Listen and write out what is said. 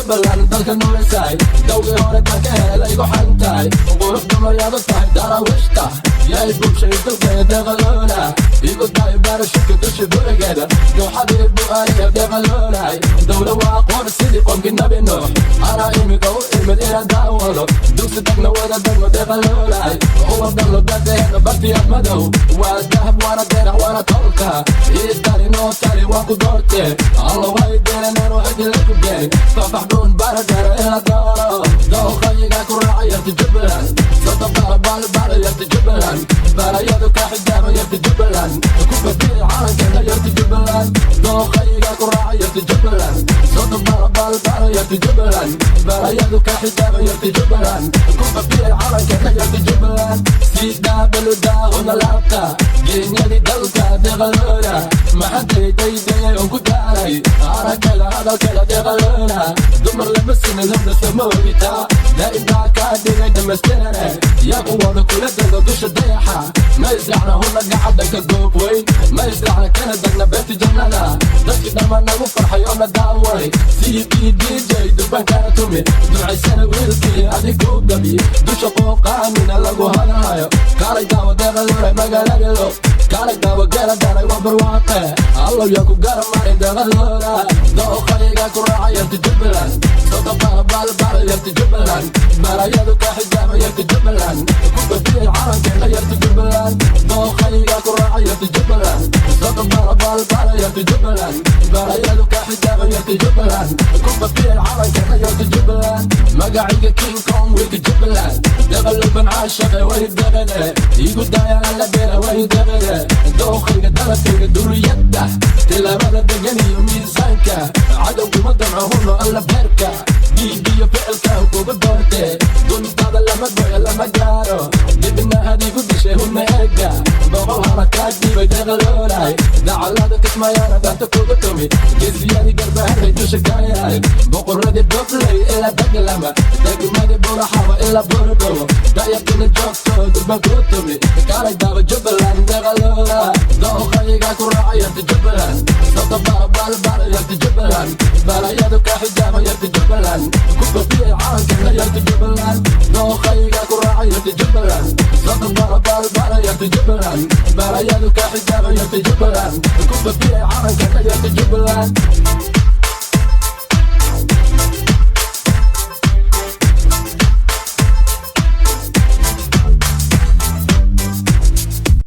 jubbaland dalka nuulisay dawgii hore dalka helaygu xantahay qurux dumaryadu tahay daraawiishta yay bulshay dalkee deeqaloona igu daay baarashubka dushi gurigeeda dooxadii bu'aaniya deeqaloonay dawla waa aqoon sidii qomkii nabi nuux anaa imiga u imid ina daawado dugsi dagna wada dagma deeqaloonay uwa dallo dadeena bartiyad madow waa dahab waana deerax waana tolka iistari noo tali waan ku doortee alla way deenan waxay la ku geen fafax dhuun baradara ila dooro dooqayiga ku raacayarta jubbaland sota baala yarta jubbaland balayadu ka xijaaba yarta jubbaland ku fadhiya calankeena yarta jubbaland dooqayiga ku raacayarta jubbaland sota baala yarta jubbaland balayadu ka xijaaba yarta jubbaland ku fadhiya calankeena yarta jubbaland sidaa baludaahuna laabta geenyadii dalka deeqaloona maxaday daydayay oo ku daaray aragkada hadalkada deeqaloona dumar lama sinin habda samoogita daa'imkaa kaa dhigay dhamastirane yaa ku wada kula dego dusha dayaxa ma israacna huna gacadanka goob weyn ma israacna kana dagna beerti jannada dadkii dhammaan nagu farxay oo na daaway sidii dj durbankana tumi ducaysana wiilkii adiguu gabi dusha qooqaamina lagu hadaayo kaalay daawo deeqaloona magaalagalo kaalay daawo geela daray waa barwaaqe allow yaa ku garamarin deeqaloona dooqayiga ku raaca yarta jubbaland sota baala yarta jubbaland balayadu ka xijaaba yarta jubbaland ku badiyay calankeena yarta jubbaland dooqayiga ku raaca yarta jubbaland sota baala yarta jubbaland balayadu ka xijaaba yarta jubbaland ku badiyay calankeena yarta jubbaland magaciga king kong wiilka jubbaland deeqaloban caashaqe way deeqade igu daayana la beera way deeqade dooqayga dalabkayga duriyadda tilaabada degan iyo miisaanka cadowguma damco huno alla beerka dhiigiyo ficilka kuga doorte duntaada lama goyo lama gaaro dibna adigu dishay huna eega boqol hana kaa dhiibay deeqaloonay dacalada kismayaana daanta kuga tumi geesiyadii garbaharay dusha kaayahay boqoradii bobley ila dagalama degmadii buraxaba ila burdhowo dayaqina joogto durban kuu tumi kaalay daaba jubbaland deeqaloona dooqayiga ku raaca yarta jubbaland sota baala yarta jubbaland balayadu ka xijaaba yarta jubbaland ku fadhiyay calankeena yarta jubbaland dooqayiga ku raaca yarta jubbaland sota baala yarta jubbaland balayadu ka xijaaba yarta jubbaland ku fadhiyay calankeena yarta jubbaland